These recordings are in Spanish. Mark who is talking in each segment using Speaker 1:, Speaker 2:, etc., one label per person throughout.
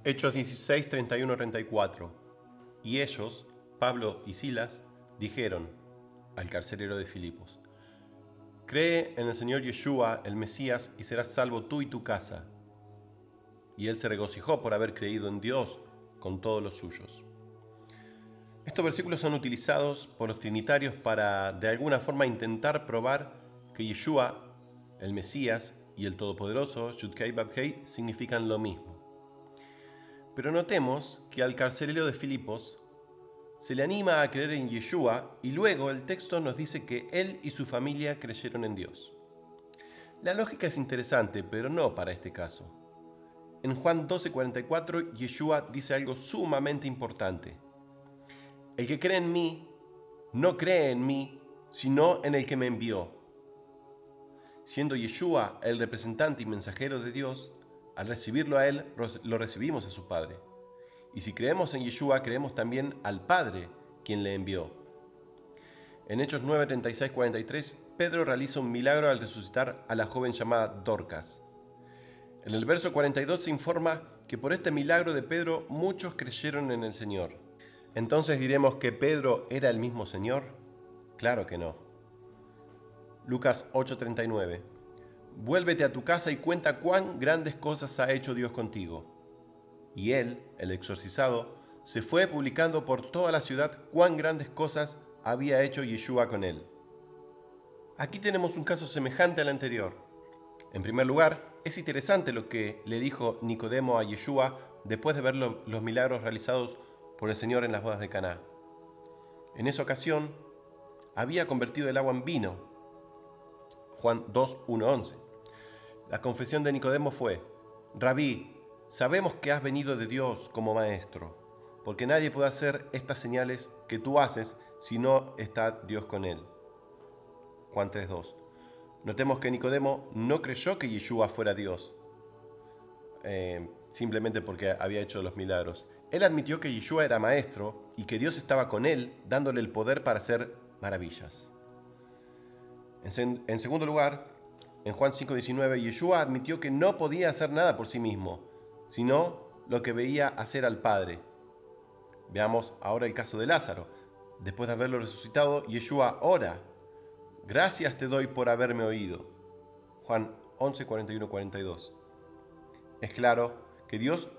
Speaker 1: Hechos 16, 31, 34. Y ellos, Pablo y Silas, dijeron al carcelero de Filipos: cree en el Señor Yeshua, el Mesías, y serás salvo tú y tu casa. Y él se regocijó por haber creído en Dios con todos los suyos. Estos versículos son utilizados por los trinitarios para, de alguna forma, intentar probar que Yeshua, el Mesías, y el Todopoderoso, Yud-Kei Vav-Kei, significan lo mismo. Pero notemos que al carcelero de Filipos se le anima a creer en Yeshua y luego el texto nos dice que él y su familia creyeron en Dios. La lógica es interesante, pero no para este caso. En Juan 12:44, Yeshua dice algo sumamente importante. El que cree en mí, no cree en mí, sino en el que me envió. Siendo Yeshua el representante y mensajero de Dios, al recibirlo a él, lo recibimos a su Padre. Y si creemos en Yeshua, creemos también al Padre, quien le envió. En Hechos 9, 36, 43, Pedro realiza un milagro al resucitar a la joven llamada Dorcas. En el verso 42 se informa que por este milagro de Pedro muchos creyeron en el Señor. ¿Entonces diremos que Pedro era el mismo Señor? Claro que no. Lucas 8:39. Vuélvete a tu casa y cuenta cuán grandes cosas ha hecho Dios contigo. Y él, el exorcizado, se fue publicando por toda la ciudad cuán grandes cosas había hecho Yeshua con él. Aquí tenemos un caso semejante al anterior. En primer lugar, es interesante lo que le dijo Nicodemo a Yeshua después de ver los milagros realizados por el Señor en las bodas de Caná. En esa ocasión, había convertido el agua en vino. Juan 2, 1, 11. La confesión de Nicodemo fue: Rabí, sabemos que has venido de Dios como maestro, porque nadie puede hacer estas señales que tú haces si no está Dios con él. Juan 3:2. Notemos que Nicodemo no creyó que Yeshua fuera Dios, simplemente porque había hecho los milagros. Él admitió que Yeshua era maestro y que Dios estaba con él, dándole el poder para hacer maravillas. En segundo lugar, en Juan 5:19, Yeshua admitió que no podía hacer nada por sí mismo, sino lo que veía hacer al Padre. Veamos ahora el caso de Lázaro. Después de haberlo resucitado, Yeshua ora: gracias te doy por haberme oído. Juan 11, 41, 42. Es claro que Dios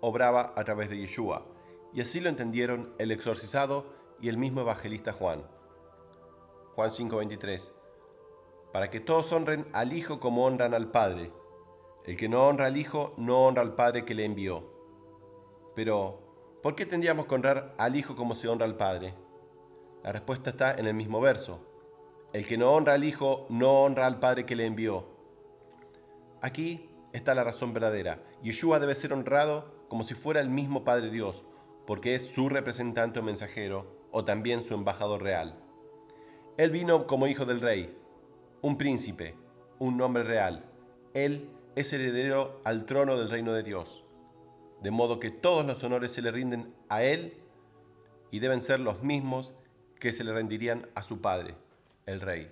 Speaker 1: obraba a través de Yeshua, y así lo entendieron el exorcizado y el mismo evangelista Juan. Juan 5:23. Para que todos honren al Hijo como honran al Padre. El que no honra al Hijo no honra al Padre que le envió. Pero, ¿por qué tendríamos que honrar al Hijo como se honra al Padre? La respuesta está en el mismo verso. El que no honra al Hijo no honra al Padre que le envió. Aquí está la razón verdadera. Yeshua debe ser honrado como si fuera el mismo Padre Dios, porque es su representante o mensajero, o también su embajador real. Él vino como hijo del rey, un príncipe, un nombre real. Él es heredero al trono del reino de Dios, de modo que todos los honores se le rinden a él y deben ser los mismos que se le rendirían a su padre, el rey.